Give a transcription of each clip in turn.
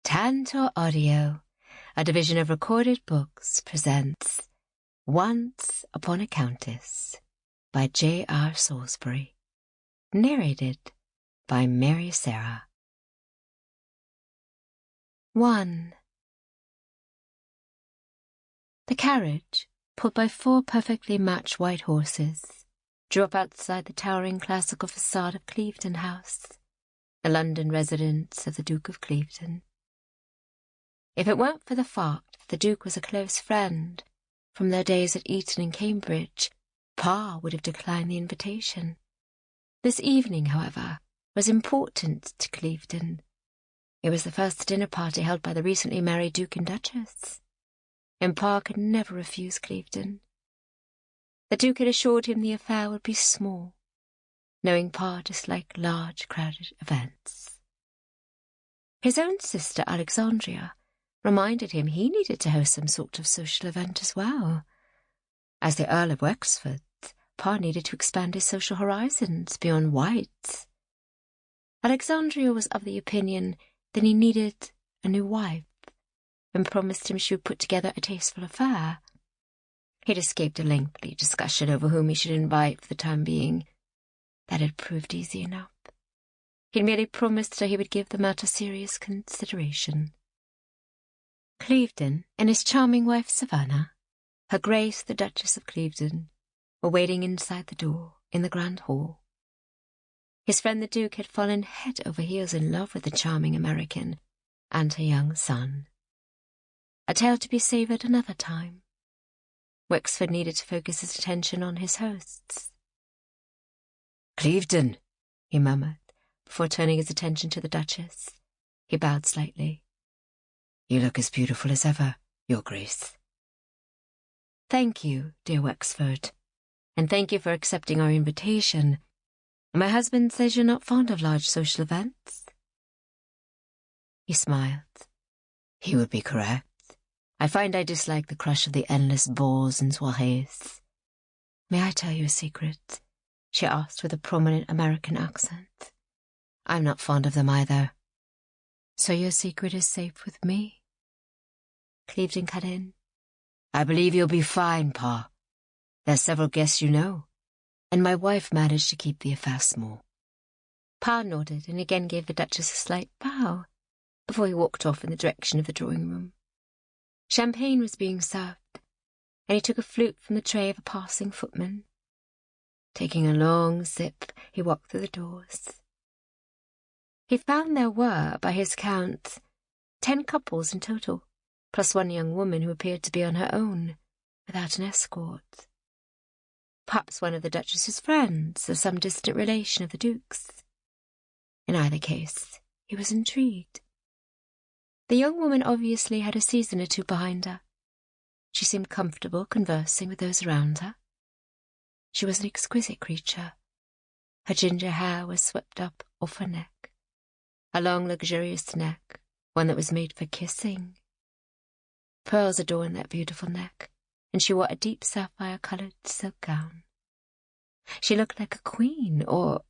Tantor Audio, a division of Recorded Books, presents Once Upon a Countess by J.R. Salisbury, narrated by Mary Sarah. 1. The carriage, pulled by 4 perfectly matched white horses, drew up outside the towering classical facade of Clevedon House, the London residence of the Duke of Clevedon. If it weren't for the fact that the Duke was a close friend from their days at Eton and Cambridge, Parr would have declined the invitation. This evening, however, was important to Clevedon. It was the first dinner party held by the recently married Duke and Duchess, and Parr could never refuse Clevedon. The Duke had assured him the affair would be small, knowing Parr disliked large, crowded events. His own sister, Alexandria, reminded him he needed to host some sort of social event as well. As the Earl of Wexford, Parr needed to expand his social horizons beyond whites. Alexandria was of the opinion that he needed a new wife, and promised him she would put together a tasteful affair. He'd escaped a lengthy discussion over whom he should invite for the time being. That had proved easy enough. He'd merely promised her he would give the matter serious consideration. Clevedon and his charming wife Savannah, Her Grace the Duchess of Clevedon, were waiting inside the door in the grand hall. His friend the Duke had fallen head over heels in love with the charming American and her young son. A tale to be savoured another time. Wexford needed to focus his attention on his hosts. "Clevedon," he murmured, before turning his attention to the Duchess. He bowed slightly. "You look as beautiful as ever, Your Grace." "Thank you, dear Wexford, and thank you for accepting our invitation. My husband says you're not fond of large social events." He smiled. He would be correct. I find I dislike the crush of the endless balls and soirées. "May I tell you a secret?" she asked with a prominent American accent. "I'm not fond of them either." "So your secret is safe with me?" Clevedon cut in. "I believe you'll be fine, Pa. There's several guests you know, and my wife managed to keep the affair small." Pa nodded and again gave the Duchess a slight bow before he walked off in the direction of the drawing-room. Champagne was being served, and he took a flute from the tray of a passing footman. Taking a long sip, he walked through the doors. He found there were, by his count, 10 couples in total, plus 1 young woman who appeared to be on her own, without an escort. Perhaps one of the Duchess's friends, or some distant relation of the Duke's. In either case, he was intrigued. The young woman obviously had a season or 2 behind her. She seemed comfortable conversing with those around her. She was an exquisite creature. Her ginger hair was swept up off her neck, a long, luxurious neck, one that was made for kissing. Pearls adorned that beautiful neck, and she wore a deep sapphire-coloured silk gown. She looked like a queen, or,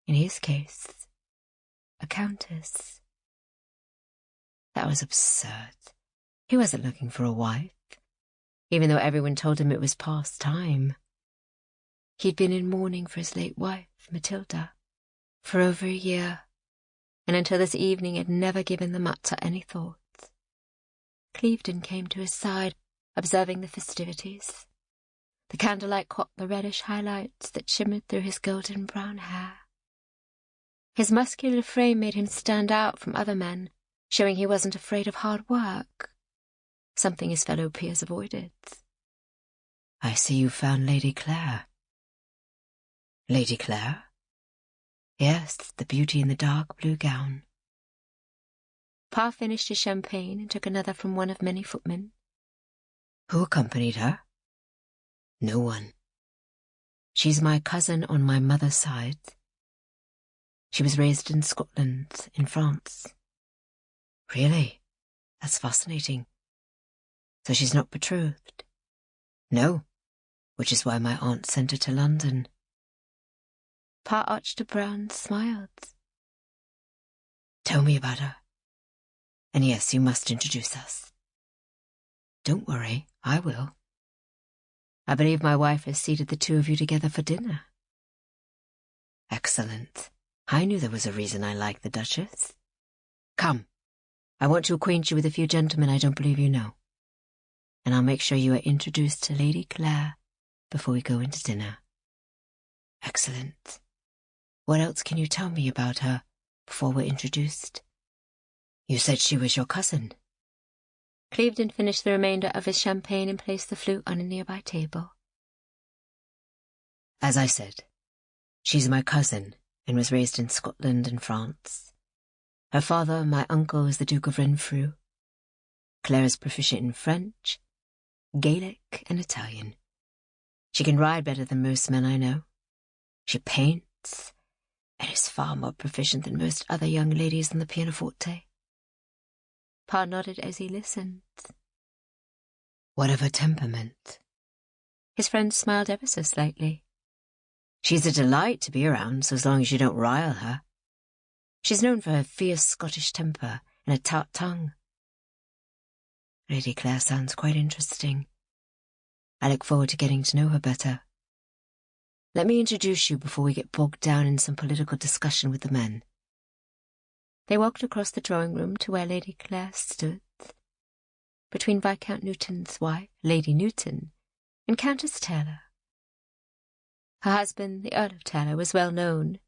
in his case, a countess. That was absurd. He wasn't looking for a wife, even though everyone told him it was past time. He'd been in mourning for his late wife, Matilda, for over a year, and until this evening had never given the matter any thought. Clevedon came to his side, observing the festivities. The candlelight caught the reddish highlights that shimmered through his golden brown hair. His muscular frame made him stand out from other men, showing he wasn't afraid of hard work, something his fellow peers avoided. "I see you found Lady Clare." "Lady Clare?" "Yes, the beauty in the dark blue gown." Pa finished his champagne and took another from one of many footmen. "Who accompanied her?" "No one. She's my cousin on my mother's side. She was raised in Scotland, in France." "Really? That's fascinating. So she's not betrothed?" "No, which is why my aunt sent her to London." Pa arched a brow and smiled. "Tell me about her. And yes, you must introduce us. Don't worry, I will. I believe my wife has seated the two of you together for dinner. Excellent. I knew there was a reason I liked the Duchess. Come, I want to acquaint you with a few gentlemen I don't believe you know. And I'll make sure you are introduced to Lady Clare before we go into dinner. Excellent. What else can you tell me about her before we're introduced? You said she was your cousin. Clevedon finished the remainder of his champagne and placed the flute on a nearby table. As I said, she's my cousin and was raised in Scotland and France. Her father, my uncle, is the Duke of Renfrew. Clare is proficient in French, Gaelic, and Italian. She can ride better than most men I know. She paints, and is far more proficient than most other young ladies on the pianoforte. Parr nodded as he listened. What of her temperament? His friend smiled ever so slightly. She's a delight to be around, so as long as you don't rile her. She's known for her fierce Scottish temper and a tart tongue. Lady Clare sounds quite interesting. I look forward to getting to know her better. Let me introduce you before we get bogged down in some political discussion with the men. They walked across the drawing-room to where Lady Clare stood, between Viscount Newton's wife, Lady Newton, and Countess Taylor. Her husband, the Earl of Taylor, was well known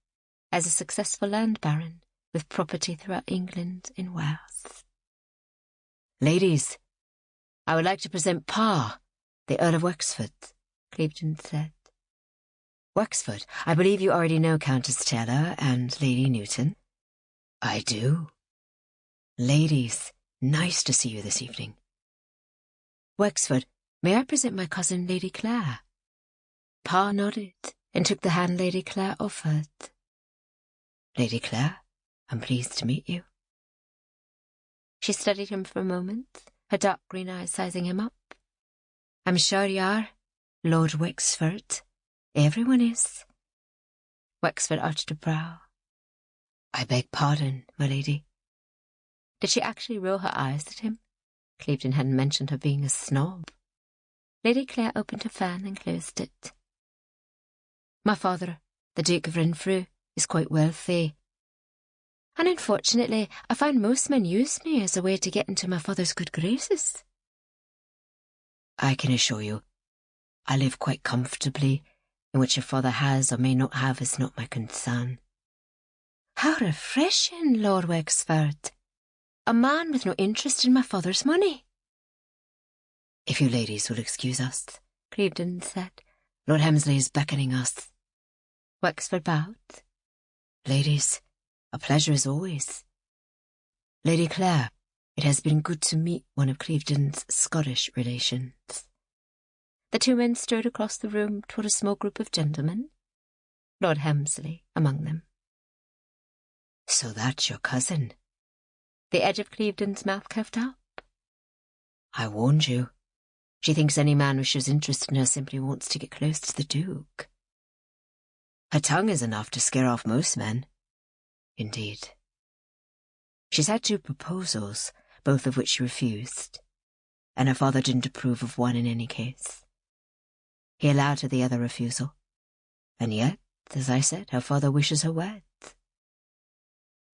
as a successful land baron with property throughout England and Wales. Ladies, I would like to present Parr, the Earl of Wexford, Clevedon said. Wexford, I believe you already know Countess Taylor and Lady Newton. I do. Ladies, nice to see you this evening. Wexford, may I present my cousin Lady Clare? Parr nodded and took the hand Lady Clare offered. Lady Clare, I'm pleased to meet you. She studied him for a moment, her dark green eyes sizing him up. I'm sure you are, Lord Wexford. Everyone is. Wexford arched a brow. I beg pardon, my lady. Did she actually roll her eyes at him? Clevedon hadn't mentioned her being a snob. Lady Clare opened her fan and closed it. My father, the Duke of Renfrew, is quite wealthy. And unfortunately, I find most men use me as a way to get into my father's good graces. I can assure you, I live quite comfortably, and what your father has or may not have is not my concern. How refreshing, Lord Wexford. A man with no interest in my father's money. If you ladies will excuse us, Clevedon said. Lord Hemsley is beckoning us. Wexford bowed. Ladies, a pleasure as always. Lady Clare, it has been good to meet one of Clevedon's Scottish relations. The two men strode across the room toward a small group of gentlemen, Lord Hemsley among them. So that's your cousin. The edge of Clevedon's mouth curved up. I warned you. She thinks any man who shows interest in her simply wants to get close to the Duke. Her tongue is enough to scare off most men. Indeed. She's had 2 proposals, both of which she refused, and her father didn't approve of one in any case. He allowed her the other refusal, and yet, as I said, her father wishes her wed.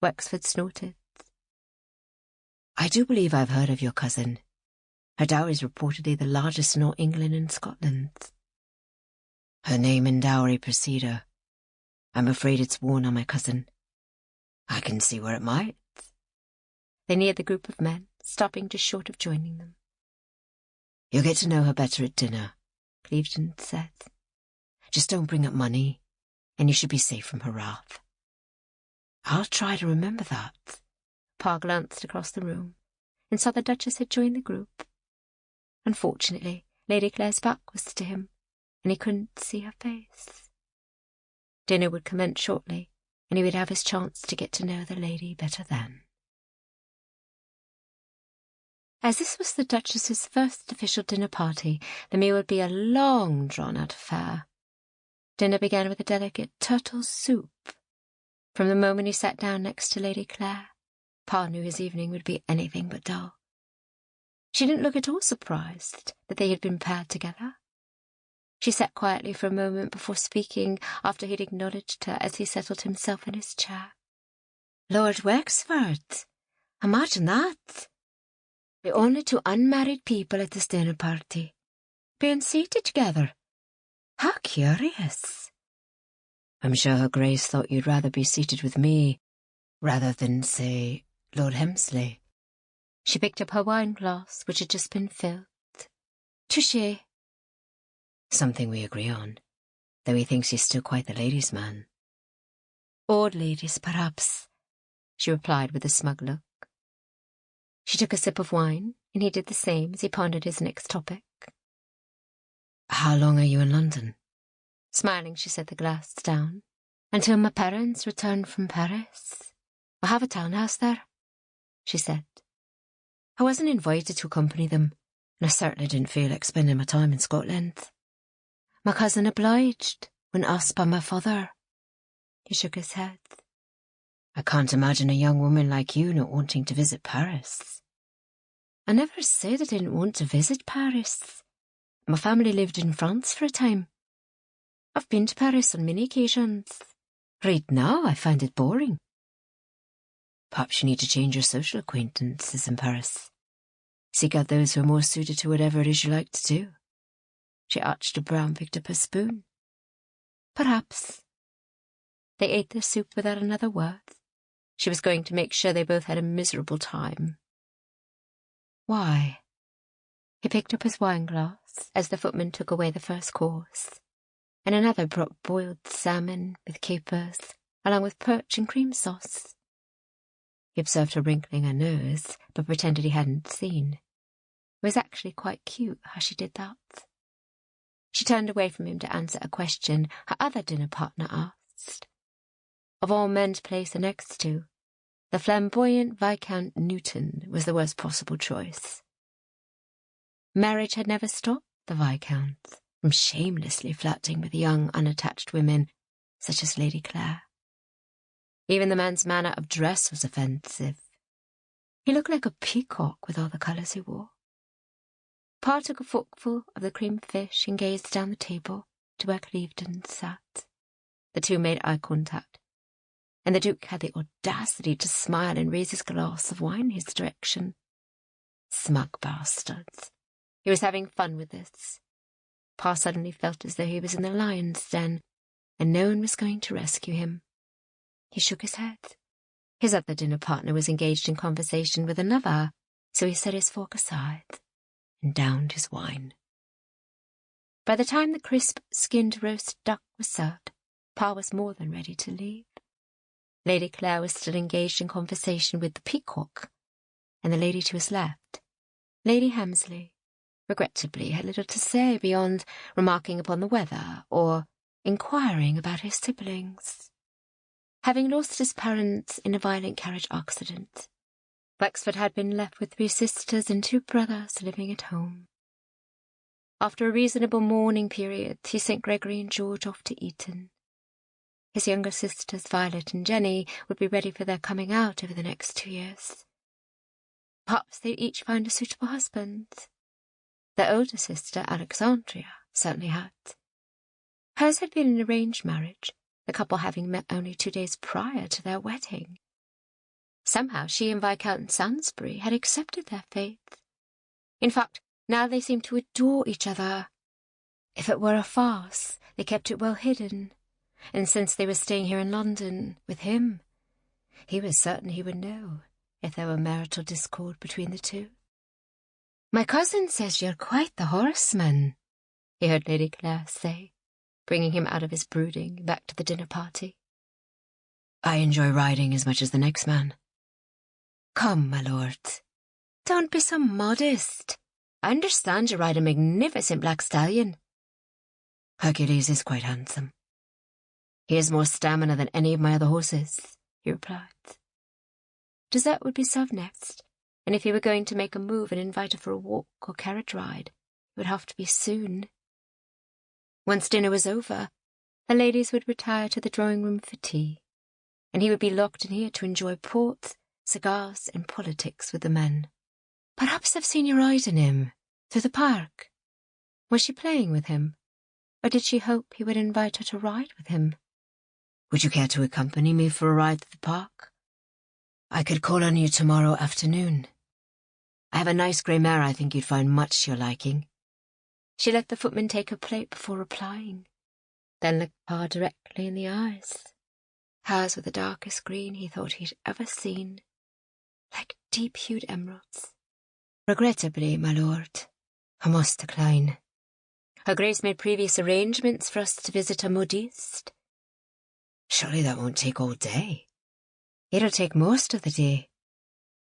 Wexford snorted. I do believe I've heard of your cousin. Her dowry is reportedly the largest in all England and Scotland. Her name and dowry precede her. I'm afraid it's worn on my cousin. I can see where it might. They neared the group of men, stopping just short of joining them. You'll get to know her better at dinner, Clevedon said. Just don't bring up money, and you should be safe from her wrath. I'll try to remember that. Parr glanced across the room and saw the Duchess had joined the group. Unfortunately, Lady Clare's back was to him, and he couldn't see her face. Dinner would commence shortly, and he would have his chance to get to know the lady better then. As this was the Duchess's first official dinner party, the meal would be a long, drawn-out affair. Dinner began with a delicate turtle soup. From the moment he sat down next to Lady Clare, Pa knew his evening would be anything but dull. She didn't look at all surprised that they had been paired together. She sat quietly for a moment before speaking, after he'd acknowledged her as he settled himself in his chair. Lord Wexford! Imagine that! The only two unmarried people at this dinner party, being seated together. How curious! I'm sure Her Grace thought you'd rather be seated with me, rather than, say, Lord Hemsley. She picked up her wine-glass, which had just been filled. Touché. Something we agree on, though he thinks he's still quite the ladies' man. Old ladies, perhaps, she replied with a smug look. She took a sip of wine, and he did the same as he pondered his next topic. How long are you in London? Smiling, she set the glass down. Until my parents return from Paris. I have a townhouse there, she said. I wasn't invited to accompany them, and I certainly didn't feel like spending my time in Scotland. My cousin obliged when asked by my father. He shook his head. I can't imagine a young woman like you not wanting to visit Paris. I never said I didn't want to visit Paris. My family lived in France for a time. I've been to Paris on many occasions. Right now I find it boring. Perhaps you need to change your social acquaintances in Paris. Seek out those who are more suited to whatever it is you like to do. She arched a brow and picked up her spoon. Perhaps. They ate their soup without another word. She was going to make sure they both had a miserable time. Why? He picked up his wine-glass as the footman took away the first course, and another brought boiled salmon with capers, along with perch and cream sauce. He observed her wrinkling her nose, but pretended he hadn't seen. It was actually quite cute how she did that. She turned away from him to answer a question her other dinner partner asked. Of all men to place her next to, the flamboyant Viscount Newton was the worst possible choice. Marriage had never stopped the Viscount from shamelessly flirting with young, unattached women such as Lady Clare. Even the man's manner of dress was offensive. He looked like a peacock with all the colours he wore. Pa took a forkful of the creamed fish and gazed down the table to where Clevedon sat. The two made eye contact, and the Duke had the audacity to smile and raise his glass of wine in his direction. Smug bastards. He was having fun with this. Pa suddenly felt as though he was in the lion's den, and no one was going to rescue him. He shook his head. His other dinner partner was engaged in conversation with another, so he set his fork aside and downed his wine. By the time the crisp-skinned roast duck was served, Pa was more than ready to leave. Lady Clare was still engaged in conversation with the peacock, and the lady to his left, Lady Hemsley, regrettably had little to say beyond remarking upon the weather or inquiring about his siblings. Having lost his parents in a violent carriage accident, Wexford had been left with 3 sisters and 2 brothers living at home. After a reasonable mourning period, he sent Gregory and George off to Eton. His younger sisters, Violet and Jenny, would be ready for their coming out over the next 2 years. Perhaps they'd each find a suitable husband. Their older sister, Alexandria, certainly had. Hers had been an arranged marriage, the couple having met only 2 days prior to their wedding. Somehow she and Viscount Salisbury had accepted their fate. In fact, now they seemed to adore each other. If it were a farce, they kept it well hidden, and since they were staying here in London with him, he was certain he would know if there were marital discord between the two. "My cousin says you're quite the horseman," he heard Lady Clare say, bringing him out of his brooding back to the dinner party. "I enjoy riding as much as the next man." "Come, my lord, don't be so modest. I understand you ride a magnificent black stallion." "Hercules is quite handsome. He has more stamina than any of my other horses," he replied. Dessert would be served next, and if he were going to make a move and invite her for a walk or carriage ride, it would have to be soon. Once dinner was over, the ladies would retire to the drawing-room for tea, and he would be locked in here to enjoy port, cigars and politics with the men. Perhaps I've seen your eyes on him, through the park. Was she playing with him, or did she hope he would invite her to ride with him? Would you care to accompany me for a ride to the park? I could call on you tomorrow afternoon. I have a nice grey mare I think you'd find much to your liking. She let the footman take her plate before replying, then looked Parr directly in the eyes. Hers were the darkest green he thought he'd ever seen, like deep-hued emeralds. Regrettably, my lord, I must decline. Her Grace made previous arrangements for us to visit her modiste. Surely that won't take all day. It'll take most of the day.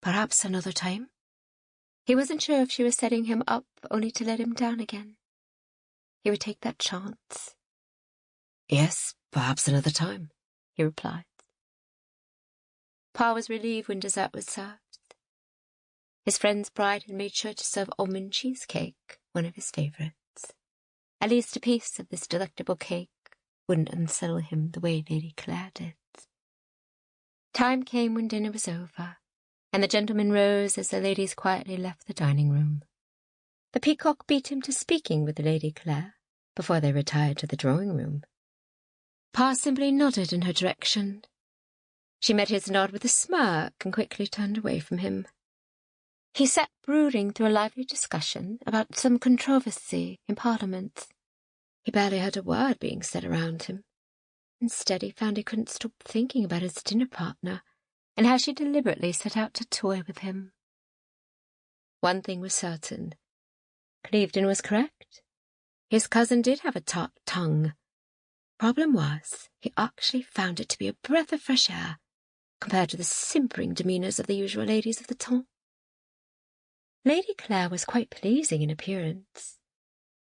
Perhaps another time. He wasn't sure if she was setting him up only to let him down again. He would take that chance. Yes, perhaps another time, he replied. Parr was relieved when dessert was served. His friend's bride had made sure to serve almond cheesecake, one of his favourites. At least a piece of this delectable cake wouldn't unsettle him the way Lady Clare did. Time came when dinner was over, and the gentlemen rose as the ladies quietly left the dining room. The peacock beat him to speaking with Lady Clare before they retired to the drawing-room. Parr simply nodded in her direction. She met his nod with a smirk and quickly turned away from him. He sat brooding through a lively discussion about some controversy in Parliament. He barely heard a word being said around him. Instead, he found he couldn't stop thinking about his dinner partner and how she deliberately set out to toy with him. One thing was certain. Clevedon was correct. His cousin did have a tart tongue. Problem was, he actually found it to be a breath of fresh air compared to the simpering demeanours of the usual ladies of the temps. Lady Clare was quite pleasing in appearance.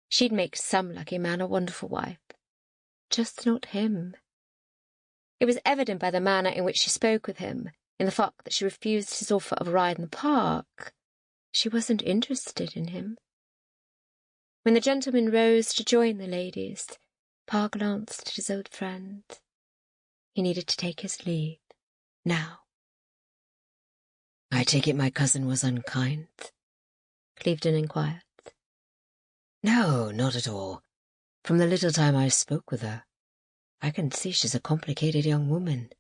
She'd make some lucky man a wonderful wife. Just not him. It was evident by the manner in which she spoke with him, in the fact that she refused his offer of a ride in the park. She wasn't interested in him. When the gentlemen rose to join the ladies, Parr glanced at his old friend. He needed to take his leave, now. I take it my cousin was unkind? Clevedon inquired. No, not at all. From the little time I spoke with her, I can see she's a complicated young woman.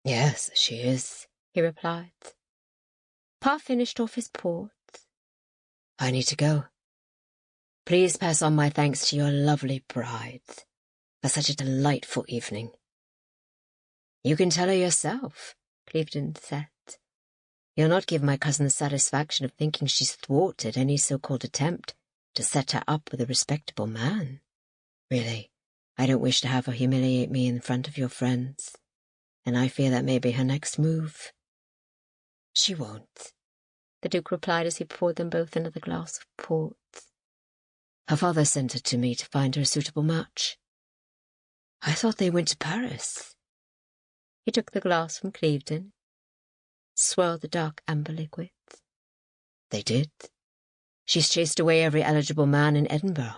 Yes, she is, he replied. Parr finished off his port. I need to go. Please pass on my thanks to your lovely bride for such a delightful evening. You can tell her yourself, Clevedon said. You'll not give my cousin the satisfaction of thinking she's thwarted any so-called attempt to set her up with a respectable man. Really, I don't wish to have her humiliate me in front of your friends, and I fear that may be her next move. She won't, the Duke replied as he poured them both another glass of port. Her father sent her to me to find her a suitable match. I thought they went to Paris. He took the glass from Clevedon, swirled the dark amber liquid. They did. She's chased away every eligible man in Edinburgh.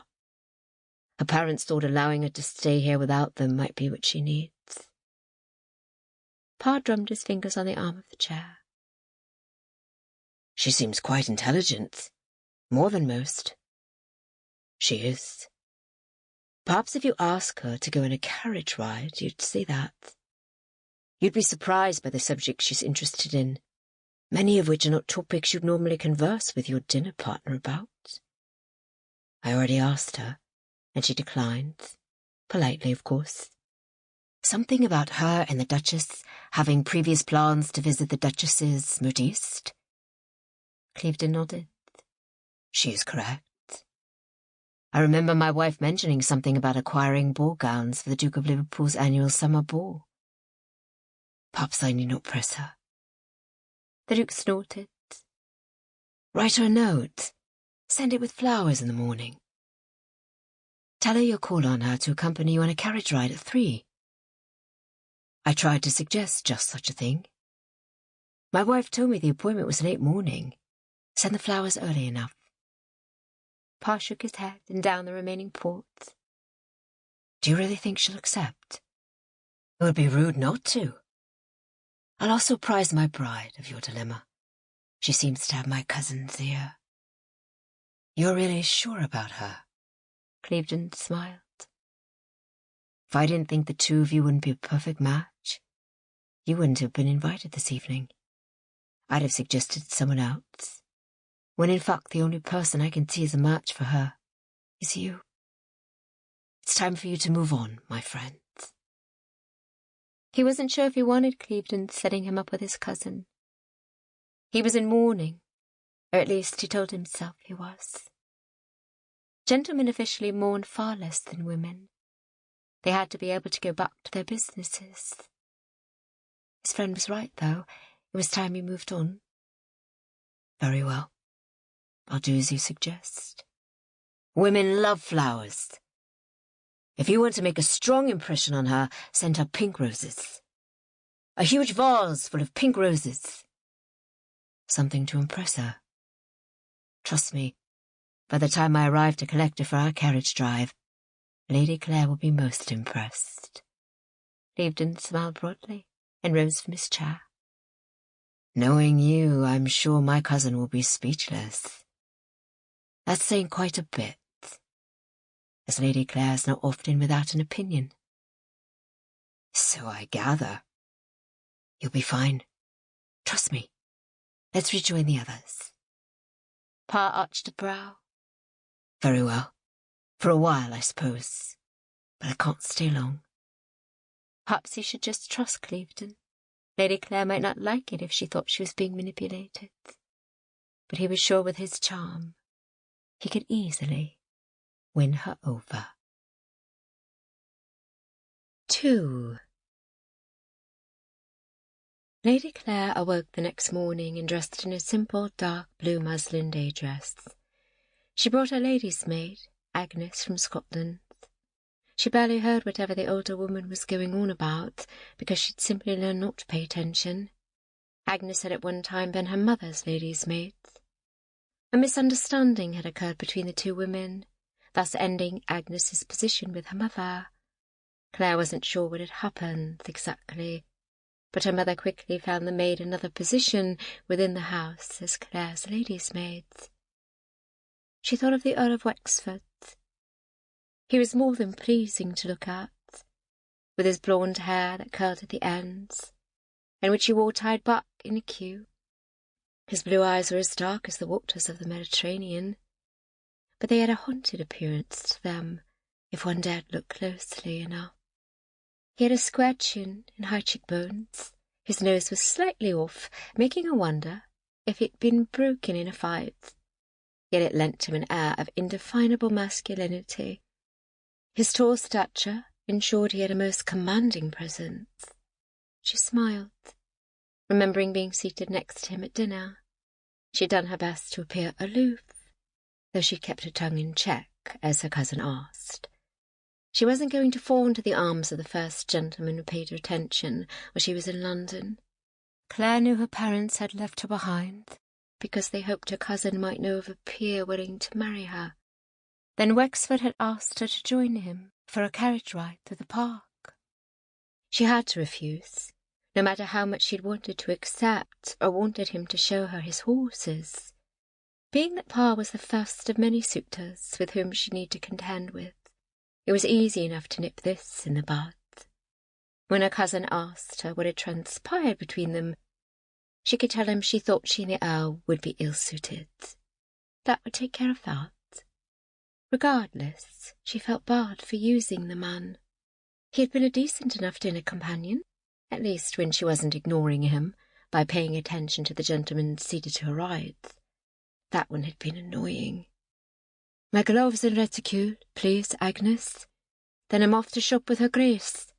Her parents thought allowing her to stay here without them might be what she needs. Parr drummed his fingers on the arm of the chair. She seems quite intelligent, more than most. She is. Perhaps if you ask her to go in a carriage ride, you'd see that. You'd be surprised by the subjects she's interested in, many of which are not topics you'd normally converse with your dinner partner about. I already asked her, and she declined, politely, of course. Something about her and the Duchess having previous plans to visit the Duchess's modiste. Clevedon nodded. She is correct. I remember my wife mentioning something about acquiring ball gowns for the Duke of Liverpool's annual summer ball. Perhaps I need not press her. The Duke snorted. Write her a note. Send it with flowers in the morning. Tell her you'll call on her to accompany you on a carriage ride at 3. I tried to suggest just such a thing. My wife told me the appointment was late morning. Send the flowers early enough. Parr shook his head and down the remaining port. Do you really think she'll accept? It would be rude not to. I'll also apprise my bride of your dilemma. She seems to have my cousin's ear. You're really sure about her? Clevedon smiled. If I didn't think the two of you wouldn't be a perfect match, you wouldn't have been invited this evening. I'd have suggested someone else, when in fact the only person I can see as a match for her is you. It's time for you to move on, my friends. He wasn't sure if he wanted Clevedon setting him up with his cousin. He was in mourning, or at least he told himself he was. Gentlemen officially mourned far less than women. They had to be able to go back to their businesses. His friend was right, though. It was time he moved on. Very well. I'll do as you suggest. Women love flowers. If you want to make a strong impression on her, send her pink roses. A huge vase full of pink roses. Something to impress her. Trust me, by the time I arrive to collect her for our carriage drive, Lady Clare will be most impressed. Clevedon smiled broadly and rose from his chair. Knowing you, I'm sure my cousin will be speechless. That's saying quite a bit, as Lady Clare's not often without an opinion. So I gather. You'll be fine. Trust me. Let's rejoin the others. Parr arched a brow. Very well. For a while, I suppose. But I can't stay long. Perhaps he should just trust Clevedon. Lady Clare might not like it if she thought she was being manipulated. But he was sure with his charm, he could easily win her over. 2. Lady Clare awoke the next morning and dressed in a simple dark blue muslin day dress. She brought her lady's maid, Agnes, from Scotland. She barely heard whatever the older woman was going on about, because she'd simply learned not to pay attention. Agnes had at one time been her mother's lady's maid. A misunderstanding had occurred between the two women, thus ending Agnes's position with her mother. Clare wasn't sure what had happened exactly, but her mother quickly found the maid another position within the house as Clare's lady's maid. She thought of the Earl of Wexford. He was more than pleasing to look at, with his blonde hair that curled at the ends, and which he wore tied back in a queue. His blue eyes were as dark as the waters of the Mediterranean, but they had a haunted appearance to them, if one dared look closely enough. He had a square chin and high cheekbones. His nose was slightly off, making her wonder if it had been broken in a fight. Yet it lent him an air of indefinable masculinity. His tall stature ensured he had a most commanding presence. She smiled, remembering being seated next to him at dinner. She had done her best to appear aloof, though she kept her tongue in check as her cousin asked. She wasn't going to fall into the arms of the first gentleman who paid her attention while she was in London. Clare knew her parents had left her behind because they hoped her cousin might know of a peer willing to marry her. Then Wexford had asked her to join him for a carriage ride through the park. She had to refuse, no matter how much she'd wanted to accept or wanted him to show her his horses. Being that Parr was the first of many suitors with whom she needed to contend with, it was easy enough to nip this in the bud. When her cousin asked her what had transpired between them, she could tell him she thought she and the Earl would be ill-suited. That would take care of that. Regardless, she felt bad for using the man. He had been a decent enough dinner companion, at least when she wasn't ignoring him by paying attention to the gentleman seated to her right. That one had been annoying. My gloves and reticule, please, Agnes. Then I'm off to shop with her Grace.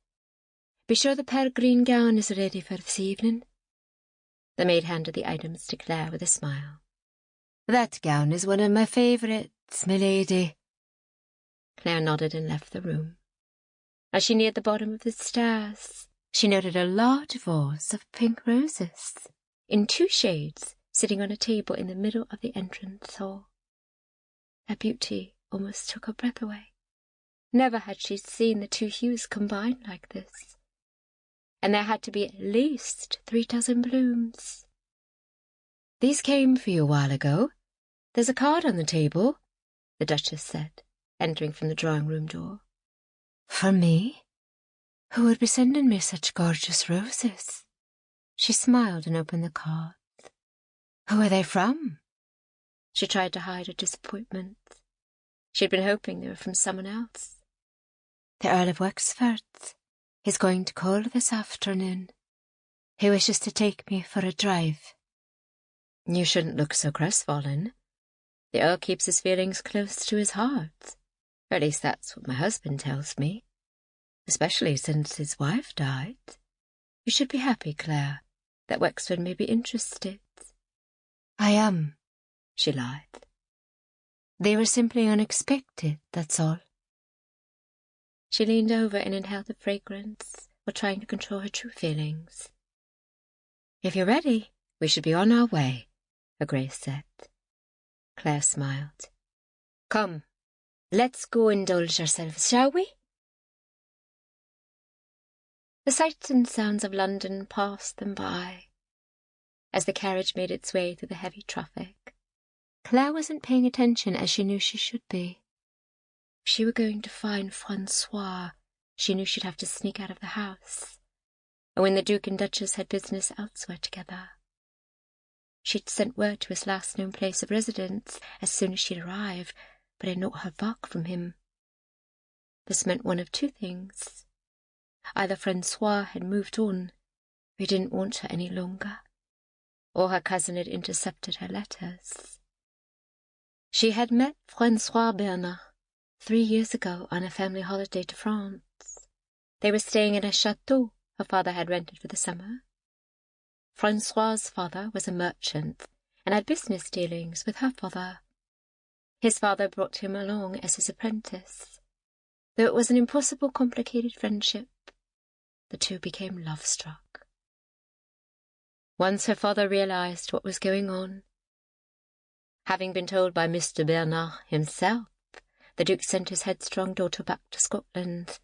Be sure the peregrine gown is ready for this evening. The maid handed the items to Clare with a smile. That gown is one of my favourites, my lady. Clare nodded and left the room. As she neared the bottom of the stairs, she noted a large vase of pink roses, in 2 shades, sitting on a table in the middle of the entrance hall. Their beauty almost took her breath away. Never had she seen the 2 hues combined like this. and there had to be at least 3 dozen blooms. "These came for you a while ago. There's a card on the table," the Duchess said, entering from the drawing-room door. "For me? Who would be sending me such gorgeous roses?" She smiled and opened the card. "Who are they from?" She tried to hide her disappointment. She had been hoping they were from someone else. "The Earl of Wexford. He's going to call this afternoon. He wishes to take me for a drive." "You shouldn't look so crestfallen. The Earl keeps his feelings close to his heart. Or at least that's what my husband tells me. Especially since his wife died. You should be happy, Clare, that Wexford may be interested." "I am," she lied. "They were simply unexpected, that's all." She leaned over and inhaled the fragrance, while trying to control her true feelings. "If you're ready, we should be on our way," her Grace said. Clare smiled. "Come, let's go indulge ourselves, shall we?" The sights and sounds of London passed them by. As the carriage made its way through the heavy traffic, Clare wasn't paying attention as she knew she should be. If she were going to find Francois, she knew she'd have to sneak out of the house, and when the Duke and Duchess had business elsewhere together. She'd sent word to his last known place of residence as soon as she'd arrived, but had not heard back from him. This meant one of two things. Either Francois had moved on, or he didn't want her any longer, or her cousin had intercepted her letters. She had met Francois Bernard 3 years ago on a family holiday to France. They were staying in a chateau her father had rented for the summer. Francois's father was a merchant and had business dealings with her father. His father brought him along as his apprentice. Though it was an impossible, complicated friendship, the two became love-struck. Once her father realized what was going on. Having been told by Mr. Bernard himself, the Duke sent his headstrong daughter back to Scotland,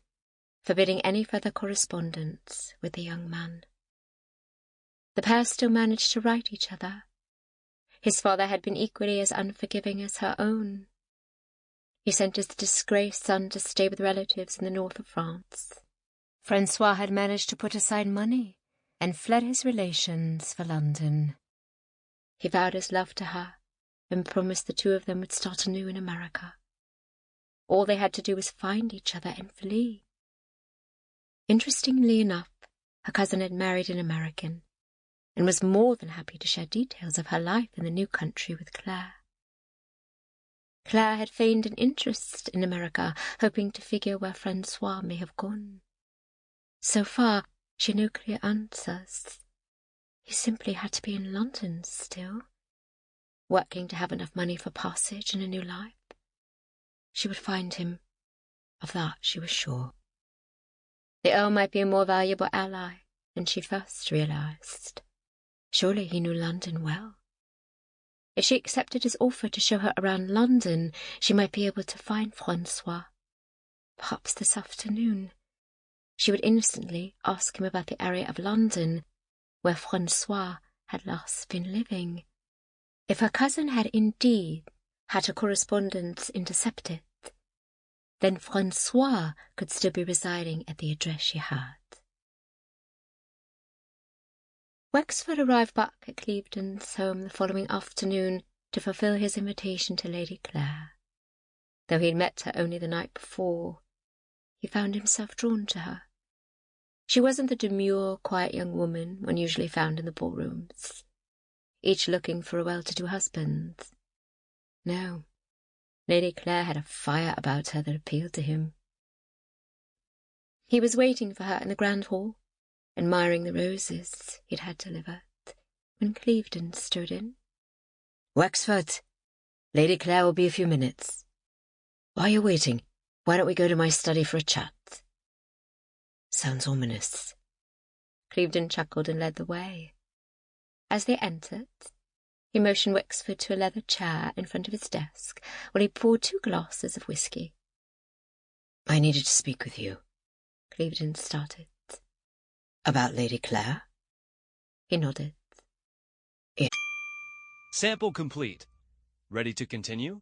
forbidding any further correspondence with the young man. The pair still managed to write each other. His father had been equally as unforgiving as her own. He sent his disgraced son to stay with relatives in the north of France. Francois had managed to put aside money and fled his relations for London. He vowed his love to her and promised the two of them would start anew in America. All they had to do was find each other and flee. Interestingly enough, her cousin had married an American and was more than happy to share details of her life in the new country with Clare. Clare had feigned an interest in America, hoping to figure where Francois may have gone. So far, she had no clear answers. He simply had to be in London still, working to have enough money for passage and a new life. She would find him. Of that she was sure. The Earl might be a more valuable ally than she first realized. Surely he knew London well. If she accepted his offer to show her around London, she might be able to find Francois. Perhaps this afternoon. She would instantly ask him about the area of London where Francois had last been living. If her cousin had indeed had her correspondence intercepted, then Francois could still be residing at the address she had. Wexford arrived back at Clevedon's home the following afternoon to fulfil his invitation to Lady Clare. Though he had met her only the night before, he found himself drawn to her. She wasn't the demure, quiet young woman one usually found in the ballrooms, each looking for a well-to-do husband. No, Lady Clare had a fire about her that appealed to him. He was waiting for her in the grand hall, admiring the roses he'd had delivered, when Clevedon strode in. "Wexford, Lady Clare will be a few minutes. While you're waiting, why don't we go to my study for a chat?" Sounds ominous. Clevedon chuckled and led the way. As they entered, he motioned Wexford to a leather chair in front of his desk while he poured 2 glasses of whisky. "I needed to speak with you." Clevedon started. About Lady Clare? He nodded. Sample complete. Ready to continue?